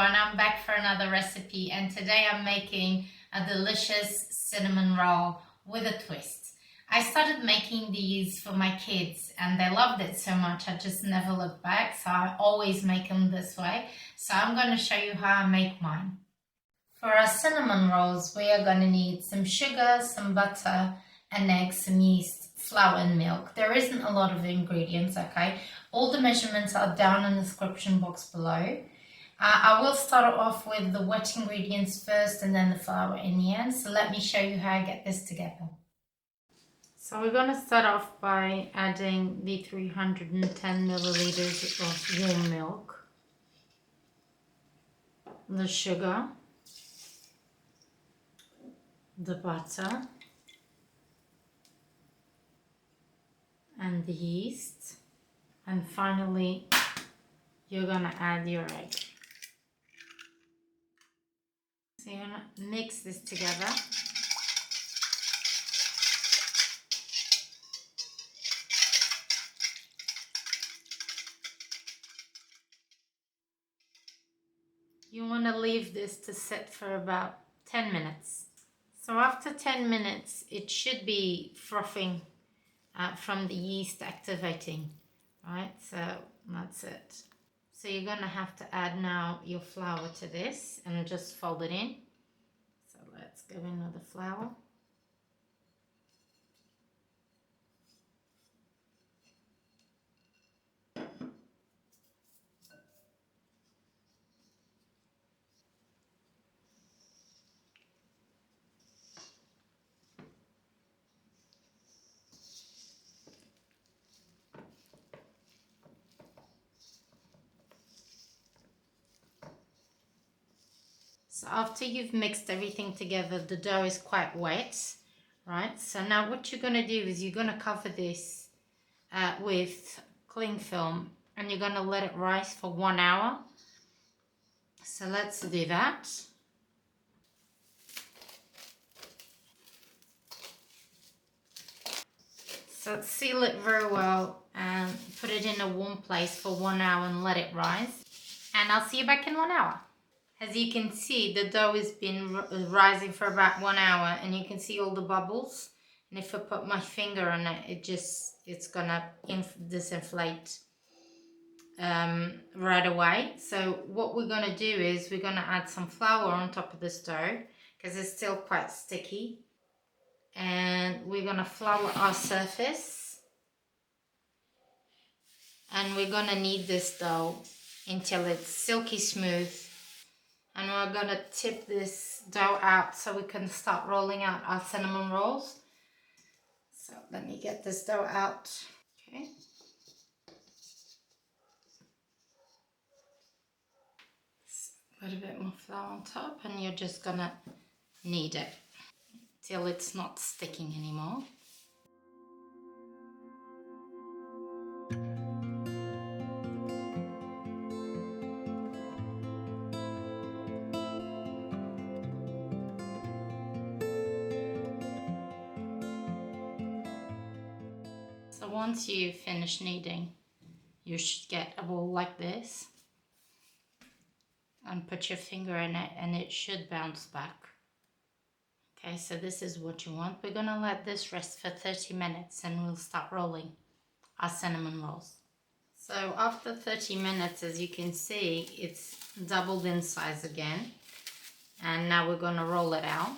everyone, I'm back for another recipe, and today I'm making a delicious cinnamon roll with a twist. I started making these for my kids and they loved it so much I just never looked back, so I always make them this way. So I'm going to show you how I make mine. For our cinnamon rolls we are going to need some sugar, some butter, an egg, some yeast, flour and milk. There isn't a lot of ingredients, okay? All the measurements are down in the description box below. I will start off with the wet ingredients first and then the flour in the end. So let me show you how I get this together. So we're going to start off by adding the 310 milliliters of warm milk, the sugar, the butter, and the yeast, and finally you're going to add your egg. So you're going to mix this together. You want to leave this to sit for about 10 minutes. So after 10 minutes it should be frothing from the yeast activating, right? So that's it. So you're going to have to add now your flour to this and just fold it in. So let's go in with the flour. So after you've mixed everything together, the dough is quite wet, right? So now what you're going to do is you're going to cover this with cling film and you're going to let it rise for 1 hour. So let's do that. So seal it very well and put it in a warm place for 1 hour and let it rise. And I'll see you back in 1 hour. As you can see, the dough has been rising for about 1 hour and you can see all the bubbles. And if I put my finger on it, it's gonna disinflate right away. So what we're gonna do is we're gonna add some flour on top of this dough because it's still quite sticky. And we're gonna flour our surface. And we're gonna knead this dough until it's silky smooth. And we're going to tip this dough out so we can start rolling out our cinnamon rolls. So let me get this dough out. Okay. Put a bit more flour on top and you're just going to knead it till it's not sticking anymore. So once you finish kneading, you should get a ball like this and put your finger in it and it should bounce back. Okay, so this is what you want. We're gonna let this rest for 30 minutes and we'll start rolling our cinnamon rolls. So after 30 minutes, as you can see, it's doubled in size again. And now we're gonna roll it out.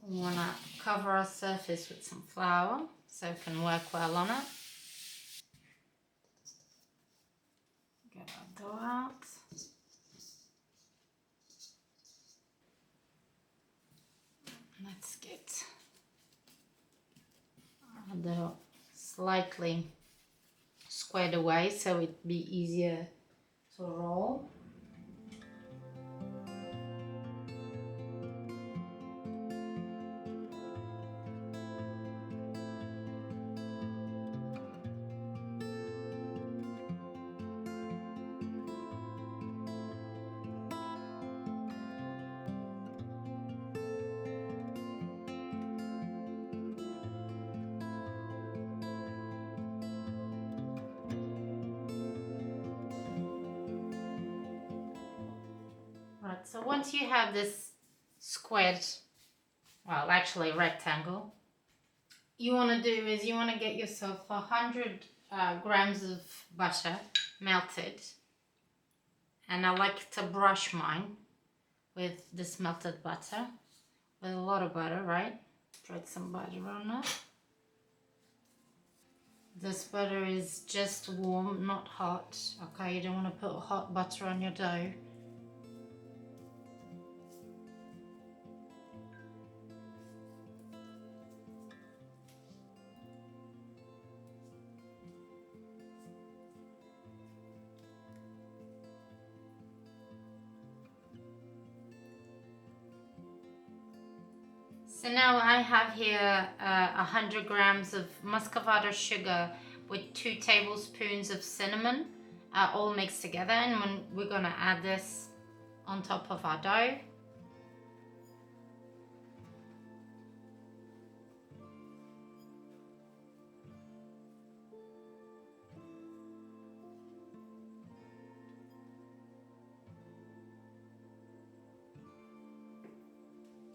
We wanna cover our surface with some flour so it can work well on it. Get our dough out. Let's get our dough slightly squared away so it'd be easier to roll. So once you have this squared, well, actually rectangle, you want to do is you want to get yourself 100 grams of butter melted, and I like to brush mine with this melted butter, with a lot of butter, right? Spread some butter on it. This butter is just warm, not hot. Okay, you don't want to put hot butter on your dough. So now I have here 100 grams of muscovado sugar with 2 tablespoons of cinnamon, all mixed together, and we're going to add this on top of our dough.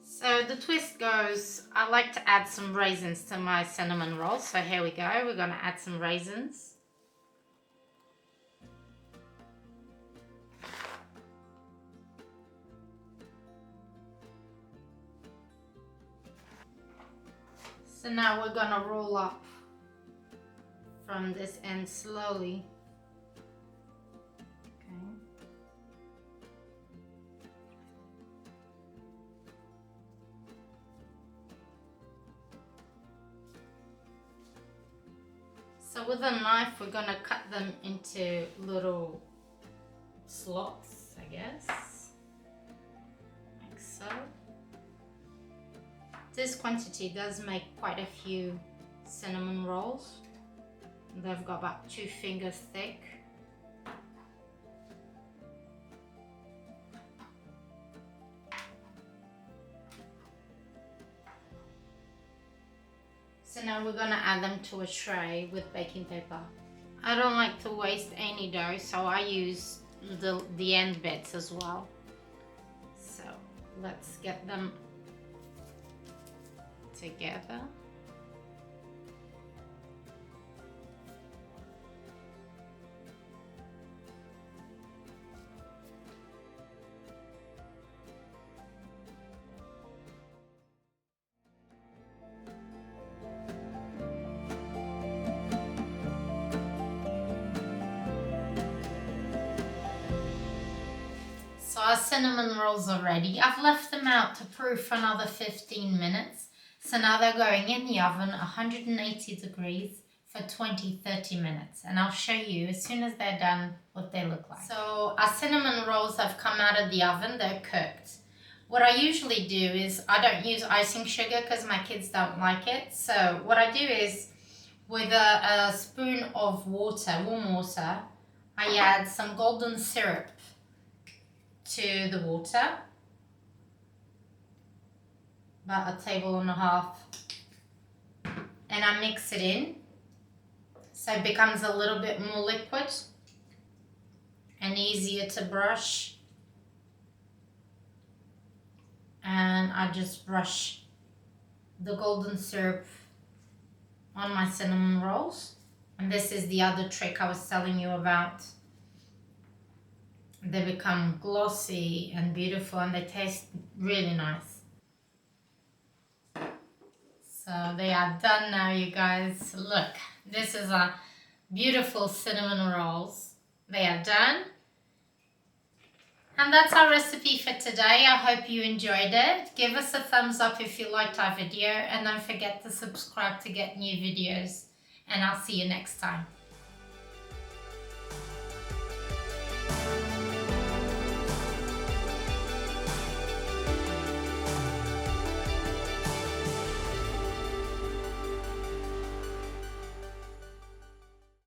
So the twist goes, I like to add some raisins to my cinnamon roll. So here we go, we're going to add some raisins. So now we're going to roll up from this end slowly. So with a knife, we're going to cut them into little slots, I guess, like so. This quantity does make quite a few cinnamon rolls. They've got about 2 fingers thick. So now we're going to add them to a tray with baking paper. I don't like to waste any dough, so I use the end bits as well. So let's get them together. So our cinnamon rolls are ready. I've left them out to proof for another 15 minutes. So now they're going in the oven 180 degrees for 20-30 minutes. And I'll show you as soon as they're done what they look like. So our cinnamon rolls have come out of the oven, they're cooked. What I usually do is I don't use icing sugar because my kids don't like it. So what I do is with a spoon of water, warm water, I add some golden syrup to the water, about 1.5 tablespoons, and I mix it in so it becomes a little bit more liquid and easier to brush. And I just brush the golden syrup on my cinnamon rolls. And this is the other trick I was telling you about. They become glossy and beautiful, and they taste really nice. So they are done now, you guys. Look, this is a beautiful cinnamon rolls. They are done. And that's our recipe for today. I hope you enjoyed it. Give us a thumbs up if you liked our video, and don't forget to subscribe to get new videos. And I'll see you next time.